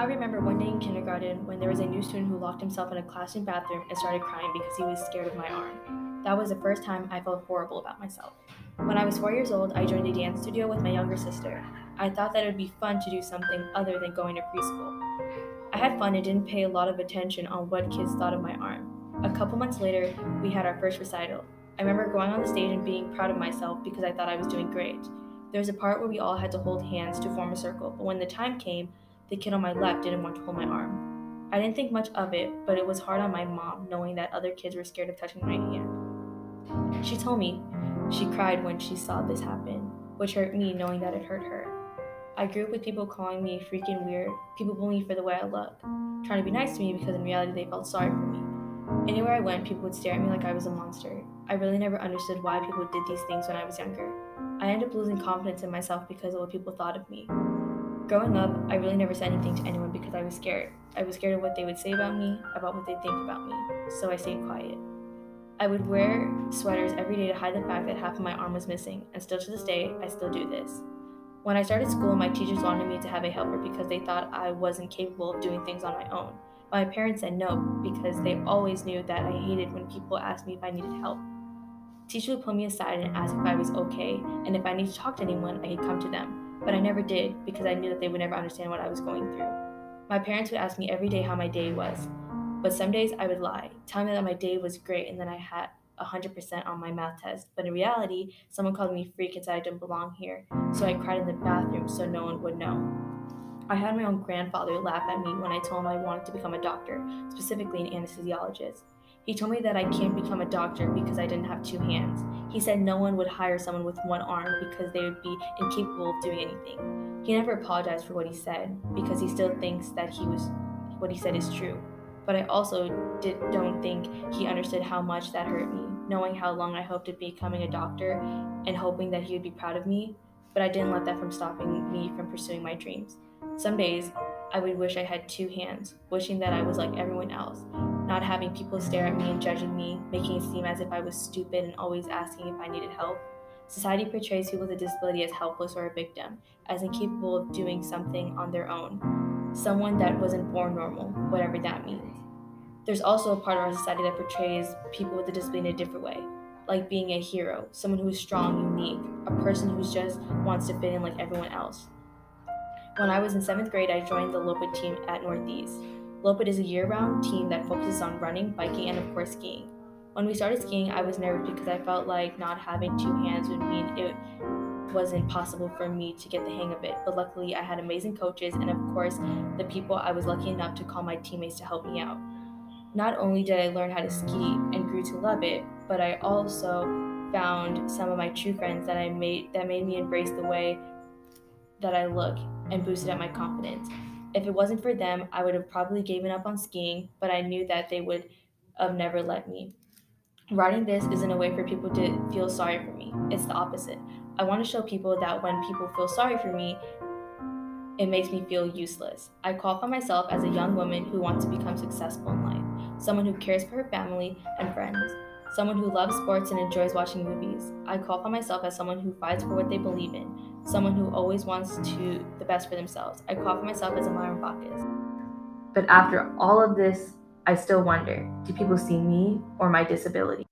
I remember one day in kindergarten when there was a new student who locked himself in a classroom bathroom and started crying because he was scared of my arm. That was the first time I felt horrible about myself. When I was 4 years old, I joined a dance studio with my younger sister. I thought that it would be fun to do something other than going to preschool. I had fun and didn't pay a lot of attention on what kids thought of my arm. A couple months later, we had our first recital. I remember going on the stage and being proud of myself because I thought I was doing great. There was a part where we all had to hold hands to form a circle, but when the time came, the kid on my left didn't want to hold my arm. I didn't think much of it, but it was hard on my mom knowing that other kids were scared of touching my hand. She told me she cried when she saw this happen, which hurt me knowing that it hurt her. I grew up with people calling me freaking weird, people bullying me for the way I look, trying to be nice to me because in reality they felt sorry for me. Anywhere I went, people would stare at me like I was a monster. I really never understood why people did these things when I was younger. I ended up losing confidence in myself because of what people thought of me. Growing up, I really never said anything to anyone because I was scared. I was scared of what they would say about me, about what they think about me, so I stayed quiet. I would wear sweaters every day to hide the fact that half of my arm was missing, and still to this day, I still do this. When I started school, my teachers wanted me to have a helper because they thought I wasn't capable of doing things on my own. My parents said no because they always knew that I hated when people asked me if I needed help. Teachers would pull me aside and ask if I was okay, and if I needed to talk to anyone, I could come to them. But I never did because I knew that they would never understand what I was going through. My parents would ask me every day how my day was, but some days I would lie, telling them that my day was great and that I had 100% on my math test. But in reality, someone called me a freak and said I didn't belong here, so I cried in the bathroom so no one would know. I had my own grandfather laugh at me when I told him I wanted to become a doctor, specifically an anesthesiologist. He told me that I can't become a doctor because I didn't have two hands. He said no one would hire someone with one arm because they would be incapable of doing anything. He never apologized for what he said because he still thinks that what he said is true. But I also don't think he understood how much that hurt me, knowing how long I hoped at becoming a doctor and hoping that he would be proud of me. But I didn't let that from stopping me from pursuing my dreams. Some days, I would wish I had two hands, wishing that I was like everyone else, not having people stare at me and judging me, making it seem as if I was stupid and always asking if I needed help. Society portrays people with a disability as helpless or a victim, as incapable of doing something on their own, someone that wasn't born normal, whatever that means. There's also a part of our society that portrays people with a disability in a different way, like being a hero, someone who is strong, unique, a person who just wants to fit in like everyone else. When I was in seventh grade, I joined the Loped team at Northeast. Loped is a year-round team that focuses on running, biking, and of course skiing. When we started skiing, I was nervous because I felt like not having two hands would mean it wasn't possible for me to get the hang of it. But luckily, I had amazing coaches and, of course, the people I was lucky enough to call my teammates to help me out. Not only did I learn how to ski and grew to love it, but I also found some of my true friends that made me embrace the way that I look and boosted up my confidence. If it wasn't for them, I would have probably given up on skiing, but I knew that they would have never let me. Writing this isn't a way for people to feel sorry for me. It's the opposite. I want to show people that when people feel sorry for me, it makes me feel useless. I qualify myself as a young woman who wants to become successful in life, someone who cares for her family and friends, someone who loves sports and enjoys watching movies. I qualify myself as someone who fights for what they believe in, someone who always wants to the best for themselves. I qualify myself as a Myron Bacchus. But after all of this, I still wonder, do people see me or my disability?